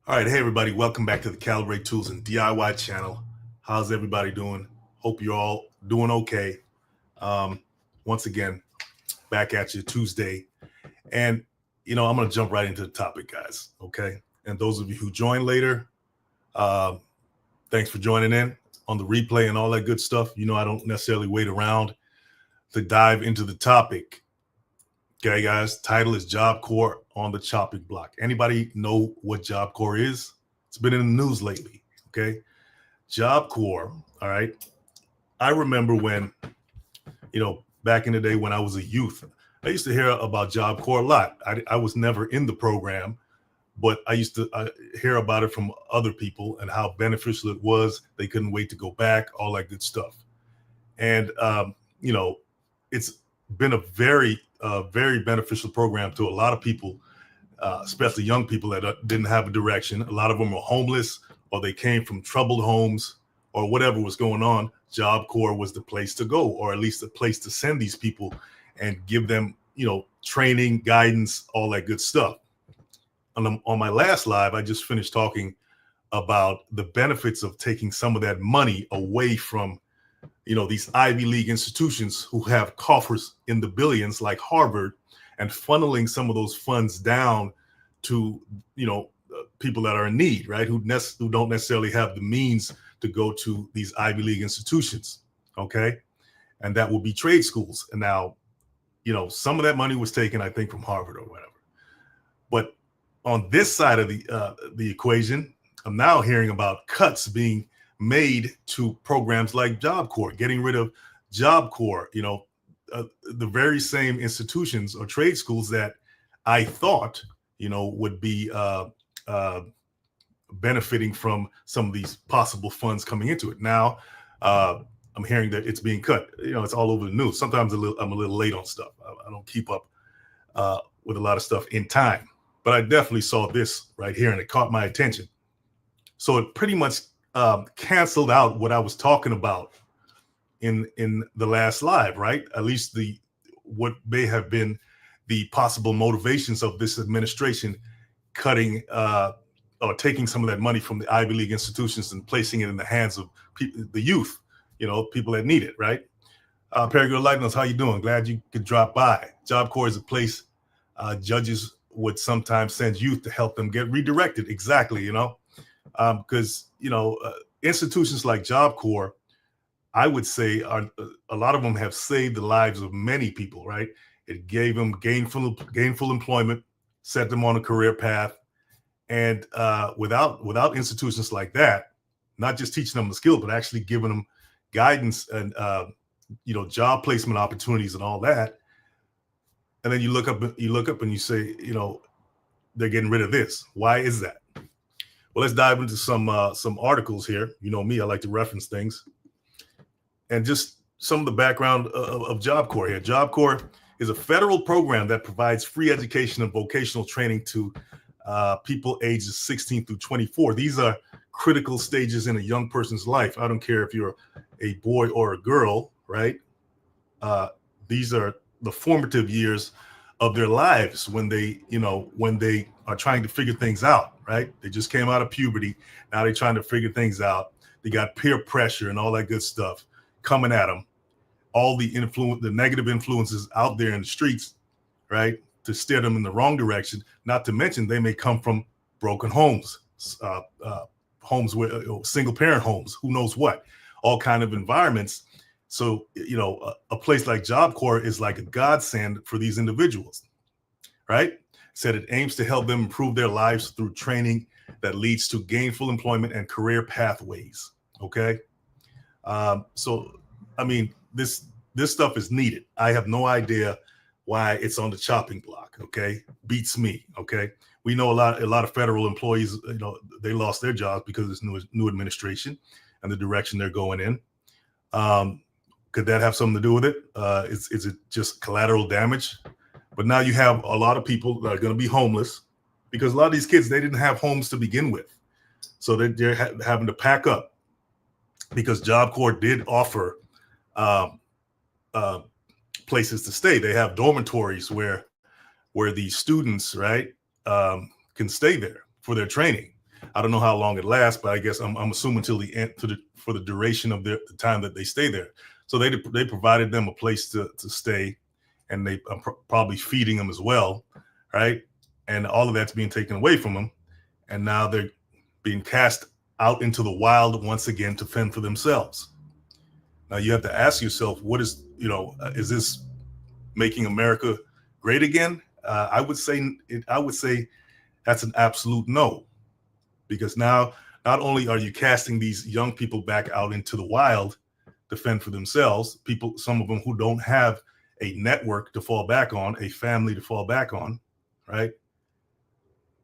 All right, hey everybody, welcome back to the Calibrate Tools and DIY channel. How's everybody doing? Hope you're all doing okay. Um, Once again, back at you Tuesday. And, I'm going to jump right into the topic, guys. Okay. And those of you who join later, uh, thanks for joining in on the replay and all that good stuff. I don't necessarily wait around to dive into the topic. Okay, guys, title is Job Corps on the chopping block. Anybody know what Job Corps is? It's been in the news lately. Okay. Job Corps. All right. I remember when, back in the day when I was a youth, I used to hear about Job Corps a lot. I was never in the program, but I used to hear about it from other people and how beneficial it was. They couldn't wait to go back, all that good stuff. And, it's been a very beneficial program to a lot of people, especially young people that didn't have a direction. A lot of them were homeless or they came from troubled homes or whatever was going on. Job Corps was the place to go, or at least the place to send these people and give them, training, guidance, all that good stuff. On my last live, I just finished talking about the benefits of taking some of that money away from these Ivy League institutions who have coffers in the billions like Harvard, and funneling some of those funds down to people that are in need, right? Who don't necessarily have the means to go to these Ivy League institutions. Okay. And that will be trade schools. And now, some of that money was taken, I think, from Harvard or whatever. But on this side of the equation, I'm now hearing about cuts being made to programs like Job Corps, getting rid of Job Corps, the very same institutions or trade schools that I thought, would be benefiting from some of these possible funds coming into it. Now, I'm hearing that it's being cut. It's all over the news. Sometimes I'm a little late on stuff. I don't keep up with a lot of stuff in time, but I definitely saw this right here and it caught my attention. So it pretty much canceled out what I was talking about in the last live, right? At least what may have been the possible motivations of this administration cutting or taking some of that money from the Ivy League institutions and placing it in the hands of the youth, people that need it, right? Perry Lightness, how you doing? Glad you could drop by. Job Corps is a place judges would sometimes send youth to help them get redirected. Exactly, because institutions like Job Corps, I would say, are a lot of them have saved the lives of many people. Right? It gave them gainful employment, set them on a career path, and without institutions like that, not just teaching them the skill, but actually giving them guidance and job placement opportunities and all that. And then you look up and you say, they're getting rid of this. Why is that? Well, let's dive into some articles here. You know me, I like to reference things. And just some of the background of Job Corps here. Job Corps is a federal program that provides free education and vocational training to people ages 16 through 24. These are critical stages in a young person's life. I don't care if you're a boy or a girl, right? These are the formative years of their lives when they are trying to figure things out, right? They just came out of puberty. Now they're trying to figure things out. They got peer pressure and all that good stuff coming at them. All the negative influences out there in the streets, right? To steer them in the wrong direction. Not to mention they may come from broken homes, homes where single parent homes, who knows what, all kind of environments. So, a place like Job Corps is like a godsend for these individuals, right? Said it aims to help them improve their lives through training that leads to gainful employment and career pathways. Okay. So, I mean, this stuff is needed. I have no idea why it's on the chopping block. Okay. Beats me. Okay. We know a lot of federal employees, they lost their jobs because of this new administration and the direction they're going in. Could that have something to do with it? Is it just collateral damage? But now you have a lot of people that are going to be homeless because a lot of these kids, they didn't have homes to begin with. So they're having to pack up because Job Corps did offer places to stay. They have dormitories where the students, right, can stay there for their training. I don't know how long it lasts, but I guess I'm assuming till the end, for the duration of the time that they stay there. So they provided them a place to stay, and they probably feeding them as well, right? And all of that's being taken away from them, and now they're being cast out into the wild once again to fend for themselves. Now you have to ask yourself, what is, is this making America great again? I would say that's an absolute no, because now not only are you casting these young people back out into the wild to fend for themselves, people, some of them who don't have a network to fall back on, a family to fall back on, right?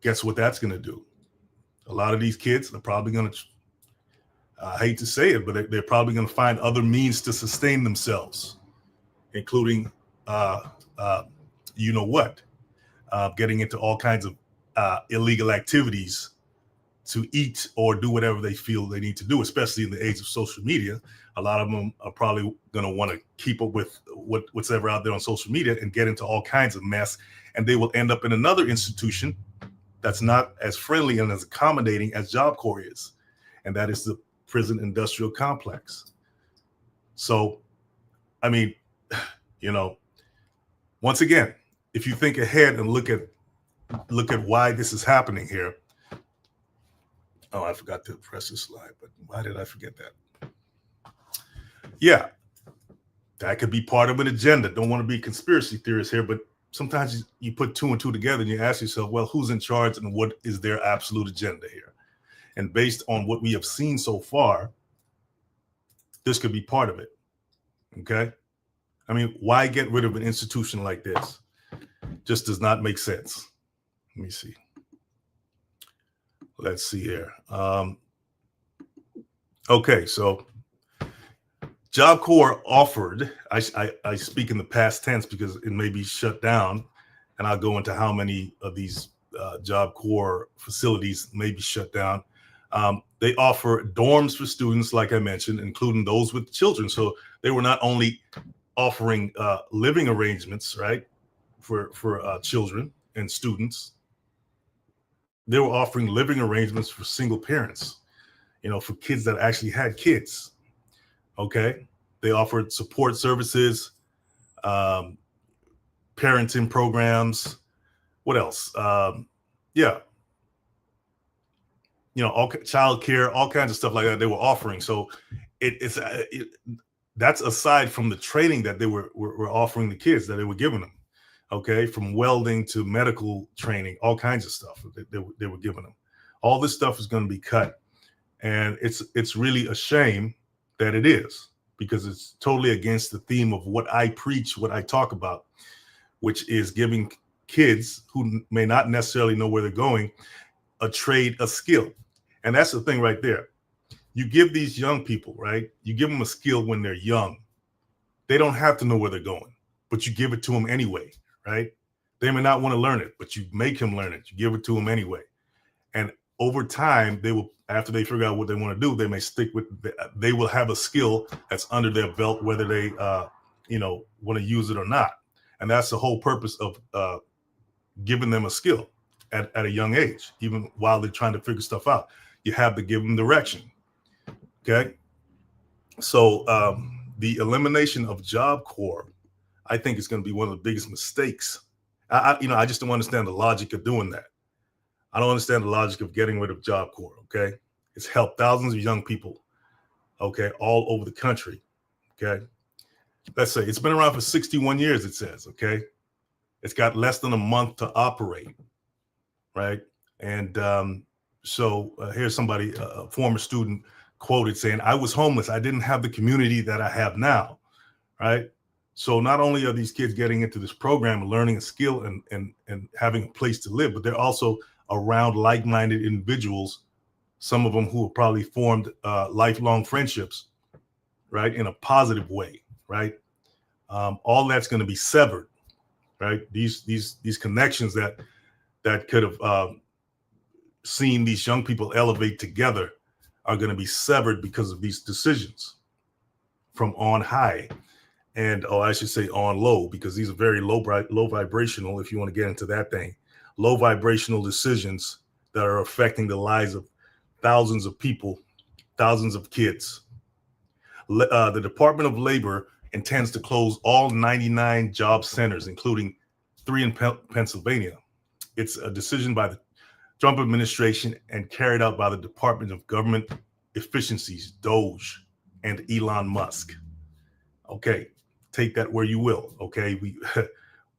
Guess what that's going to do? A lot of these kids are probably going to, I hate to say it, but they're probably going to find other means to sustain themselves, including, getting into all kinds of illegal activities to eat or do whatever they feel they need to do, especially in the age of social media. A lot of them are probably going to want to keep up with what's ever out there on social media and get into all kinds of mess. And they will end up in another institution that's not as friendly and as accommodating as Job Corps is. And that is the prison industrial complex. So, I mean, once again, if you think ahead and look at why this is happening here. Oh, I forgot to press this slide, but why did I forget that? Yeah, that could be part of an agenda. Don't want to be conspiracy theorists here, but sometimes you put two and two together and you ask yourself, well, who's in charge and what is their absolute agenda here? And based on what we have seen so far, this could be part of it. Okay. I mean, why get rid of an institution like this? Just does not make sense. Let me see. Let's see here. Okay, so Job Corps offered, I speak in the past tense because it may be shut down, and I'll go into how many of these Job Corps facilities may be shut down. They offer dorms for students, like I mentioned, including those with children. So they were not only offering living arrangements, right, for children and students. They were offering living arrangements for single parents, for kids that actually had kids. Okay. They offered support services, parenting programs. What else? All child care, all kinds of stuff like that they were offering. So that's aside from the training that they were offering the kids, that they were giving them. Okay, from welding to medical training, all kinds of stuff they were giving them. All this stuff is going to be cut, and it's really a shame that it is, because it's totally against the theme of what I preach, what I talk about, which is giving kids who may not necessarily know where they're going a trade, a skill. And that's the thing right there. You give these young people, right? You give them a skill when they're young. They don't have to know where they're going, but you give it to them anyway. Right? They may not want to learn it, but you make him learn it. You give it to him anyway. And over time, they will, after they figure out what they want to do, they may stick with, they will have a skill that's under their belt, whether they, want to use it or not. And that's the whole purpose of giving them a skill at a young age, even while they're trying to figure stuff out. You have to give them direction. Okay. So the elimination of Job Corps, I think it's going to be one of the biggest mistakes. I just don't understand the logic of doing that. I don't understand the logic of getting rid of Job Corps. Okay. It's helped thousands of young people. Okay. All over the country. Okay. Let's say it's been around for 61 years, it says. Okay. It's got less than a month to operate. Right. And here's somebody, a former student, quoted saying, "I was homeless. I didn't have the community that I have now." Right. So not only are these kids getting into this program and learning a skill and having a place to live, but they're also around like-minded individuals, some of them who have probably formed lifelong friendships, right, in a positive way, right? All that's going to be severed, right? These connections that could have seen these young people elevate together are going to be severed because of these decisions from on high. And I should say on low, because these are very low vibrational, if you want to get into that thing, low vibrational decisions that are affecting the lives of thousands of people, thousands of kids. The Department of Labor intends to close all 99 job centers, including 3 in Pennsylvania. It's a decision by the Trump administration and carried out by the Department of Government Efficiencies, DOGE, and Elon Musk. Okay, take that where you will. Okay,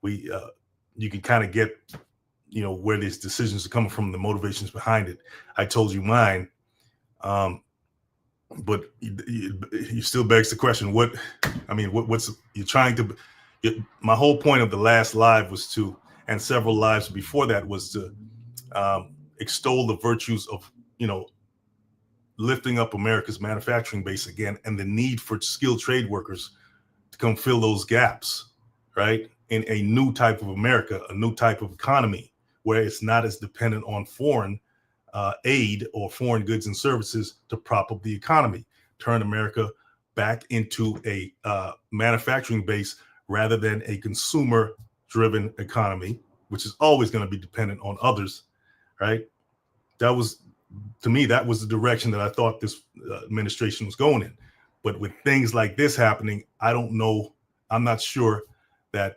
you can kind of get, where these decisions are coming from, the motivations behind it. I told you mine, but you still begs the question: what's you're trying to? My whole point of the last live was to, and several lives before that, was to extol the virtues of, lifting up America's manufacturing base again, and the need for skilled trade workers to come fill those gaps, right? In a new type of America, a new type of economy, where it's not as dependent on foreign aid or foreign goods and services to prop up the economy, turn America back into a manufacturing base rather than a consumer-driven economy, which is always going to be dependent on others, right? To me, that was the direction that I thought this administration was going in. But with things like this happening, I don't know. I'm not sure that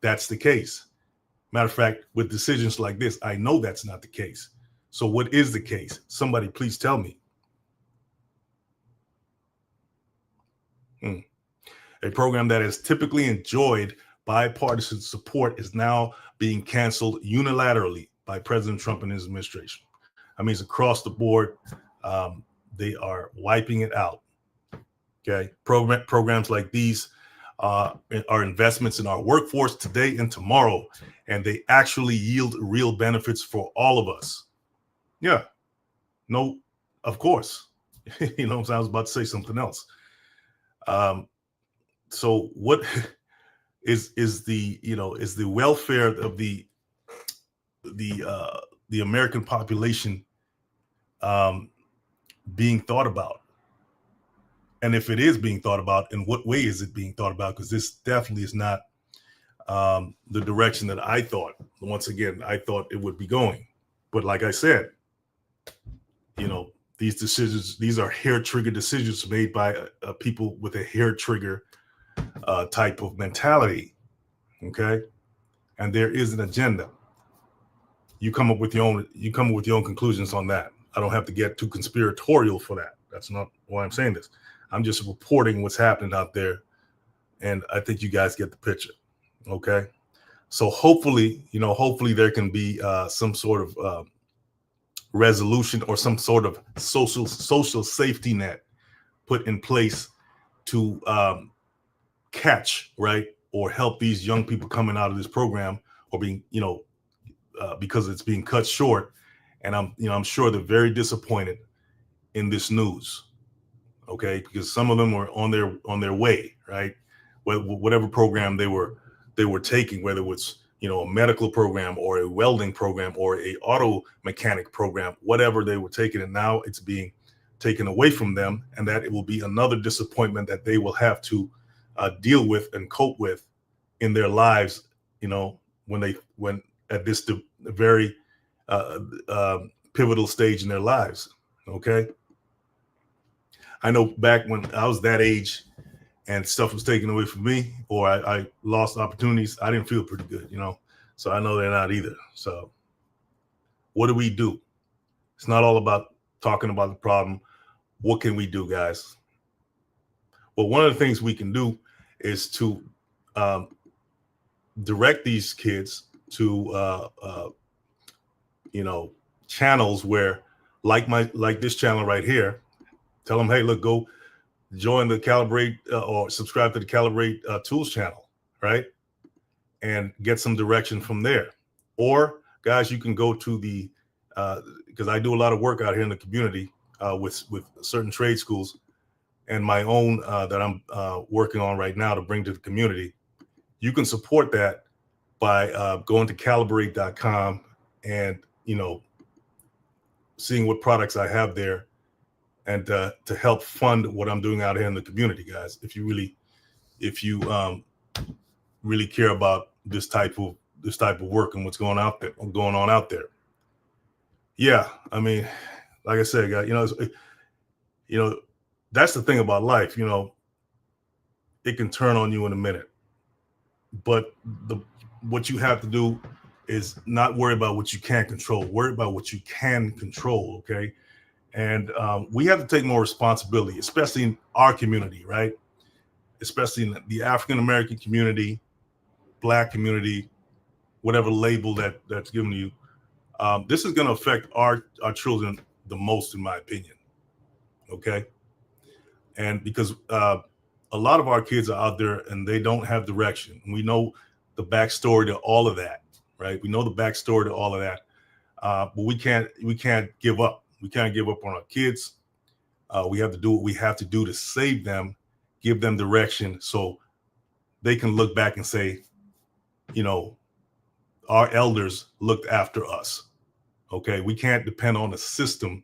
that's the case. Matter of fact, with decisions like this, I know that's not the case. So what is the case? Somebody please tell me. A program that has typically enjoyed bipartisan support is now being canceled unilaterally by President Trump and his administration. I mean, it's across the board. They are wiping it out. Okay, programs like these are investments in our workforce today and tomorrow, and they actually yield real benefits for all of us. Yeah, no, of course. I was about to say something else. So what is the welfare of the American population being thought about? And if it is being thought about, in what way is it being thought about? Because this definitely is not the direction that I thought. Once again, I thought it would be going. But like I said, these decisions, these are hair trigger decisions made by people with a hair trigger type of mentality. Okay. And there is an agenda. You come up with your own conclusions on that. I don't have to get too conspiratorial for that. That's not why I'm saying this. I'm just reporting what's happening out there, and I think you guys get the picture. Okay, so hopefully there can be some sort of resolution or some sort of social safety net put in place to catch, right, or help these young people coming out of this program, or being, because it's being cut short. And I'm sure they're very disappointed in this news. Okay, because some of them were on their way, right? Whatever program they were taking, whether it was a medical program or a welding program or a auto mechanic program, whatever they were taking, and now it's being taken away from them, and that it will be another disappointment that they will have to deal with and cope with in their lives. When at this very pivotal stage in their lives. Okay. I know back when I was that age and stuff was taken away from me, or I lost opportunities, I didn't feel pretty good, so I know they're not either. So what do we do? It's not all about talking about the problem. What can we do, guys? Well, one of the things we can do is to direct these kids to channels where, like this channel right here. Tell them, hey, look, go join the Calibrate or subscribe to the Calibrate Tools channel, right? And get some direction from there. Or, guys, you can go to the, because I do a lot of work out here in the community with certain trade schools, and my own that I'm working on right now to bring to the community. You can support that by going to calibrate.com and, seeing what products I have there, and to help fund what I'm doing out here in the community, guys. If you really care about this type of work and what's going on out there. Yeah, I mean, like I said, guy, you know, that's the thing about life. It can turn on you in a minute, but the what you have to do is not worry about what you can't control. Worry about what you can control. Okay, and we have to take more responsibility, especially in our community, right? Especially in the African American community, Black community, whatever label that's given to you. This is going to affect our children the most, in my opinion. Okay, and because a lot of our kids are out there and they don't have direction. We know the backstory to all of that, right? We know the backstory to all of that, but we can't give up. We can't give up on our kids. We have to do what we have to do to save them, give them direction, so they can look back and say, you know, our elders looked after us. Okay, we can't depend on a system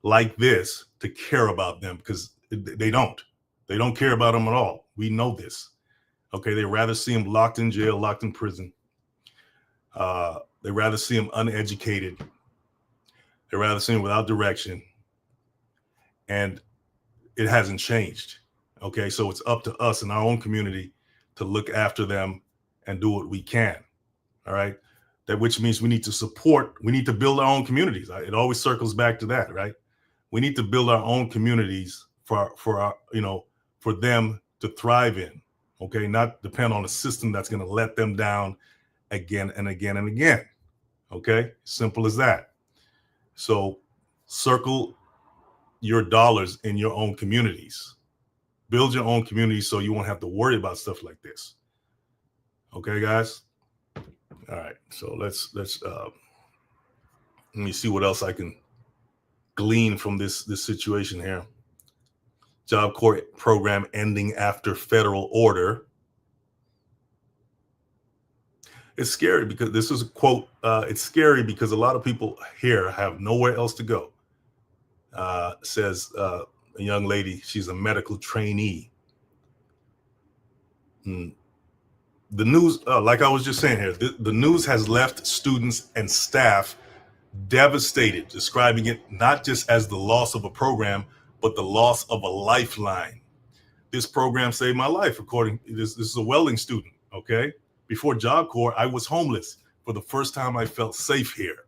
like this to care about them because they don't. They don't care about them at all. We know this. Okay, they rather see them locked in jail, locked in prison. They rather see them uneducated. They rather see them without direction, and it hasn't changed. Okay, so it's up to us in our own community to look after them and do what we can. All right, that which means we need to support. We need to build our own communities. It always circles back to that, right? We need to build our own communities for our for them to thrive in. Okay, not depend on a system that's going to let them down again and again and again. Okay, simple as that. So circle your dollars in your own communities. Build your own community so you won't have to worry about stuff like this. Okay, guys. All right. So let me see what else I can glean from this situation here. Job Corps program ending after federal order. It's scary because this is a quote. It's scary because a lot of people here have nowhere else to go. Says a young lady. She's a medical trainee. Hmm. The news, like I was just saying here, the news has left students and staff devastated, describing it not just as the loss of a program, but the loss of a lifeline. This program saved my life, according this is a welding student. Okay, before Job Corps, I was homeless. For the first time, I felt safe here.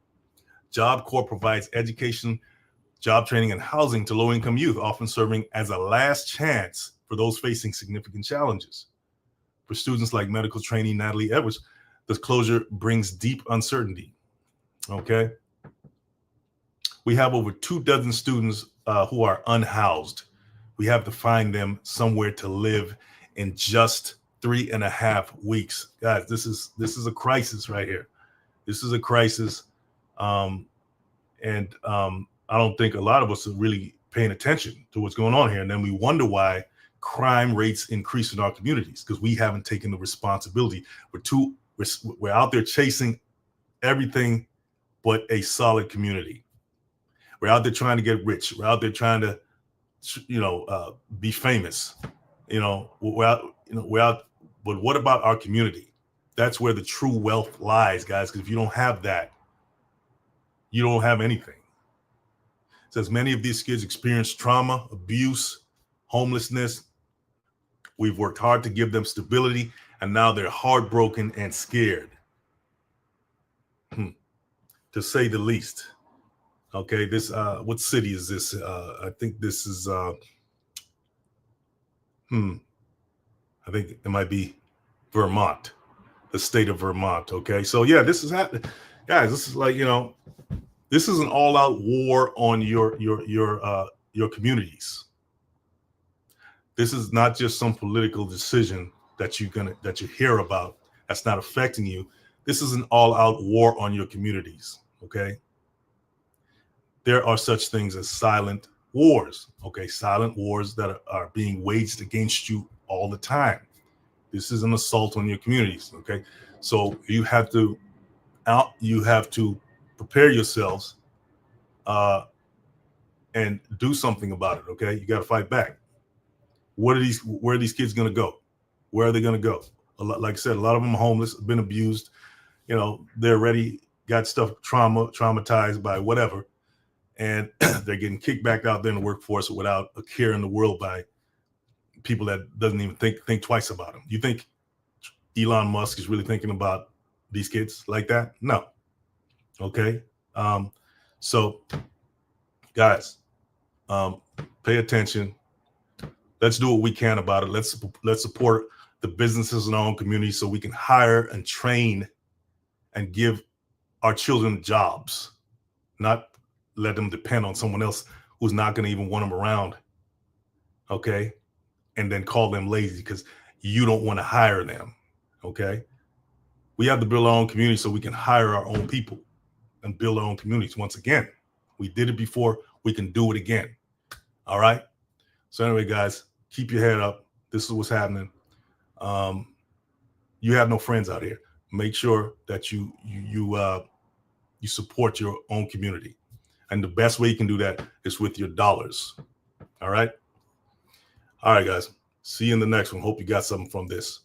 Job Corps provides education, job training, and housing to low-income youth, often serving as a last chance for those facing significant challenges. For students like medical trainee Natalie Edwards, this closure brings deep uncertainty. Okay, we have over 24 students who are unhoused. We have to find them somewhere to live in just 3.5 weeks. Guys, this is a crisis right here. This is a crisis. And I don't think a lot of us are really paying attention to what's going on here. And then we wonder why crime rates increase in our communities because we haven't taken the responsibility. We're out there chasing everything but a solid community. We're out there trying to get rich. We're out there trying to, be famous. We're out. But what about our community? That's where the true wealth lies, guys. Because if you don't have that, you don't have anything. It says many of these kids experience trauma, abuse, homelessness. We've worked hard to give them stability, and now they're heartbroken and scared, to say the least. Okay, this what city is this? I think this is I think it might be Vermont, the state of Vermont. Okay, so yeah, this is happening, guys. This is like this is an all-out war on your communities. This is not just some political decision that you hear about that's not affecting you. This is an all-out war on your communities. Okay, there are such things as silent wars. Okay, silent wars that are being waged against you all the time. This is an assault on your communities. Okay, so you have to prepare yourselves and do something about it. Okay, you got to fight back. Where are these kids going to go? Where are they going to go? Like I said, a lot of them are homeless, been abused. They're ready. got stuff traumatized by whatever, and they're getting kicked back out there in the workforce without a care in the world by people that doesn't even think twice about them. You think Elon Musk is really thinking about these kids like that? No. Okay. So guys, pay attention. Let's do what we can about it. Let's support the businesses in our own community so we can hire and train and give our children jobs, not let them depend on someone else who's not going to even want them around. Okay. And then call them lazy because you don't want to hire them. Okay. We have to build our own community so we can hire our own people and build our own communities. Once again, we did it before. We can do it again. All right. So anyway, guys, keep your head up. This is what's happening. You have no friends out here. Make sure that you support your own community. And the best way you can do that is with your dollars. All right. All right, guys. See you in the next one. Hope you got something from this.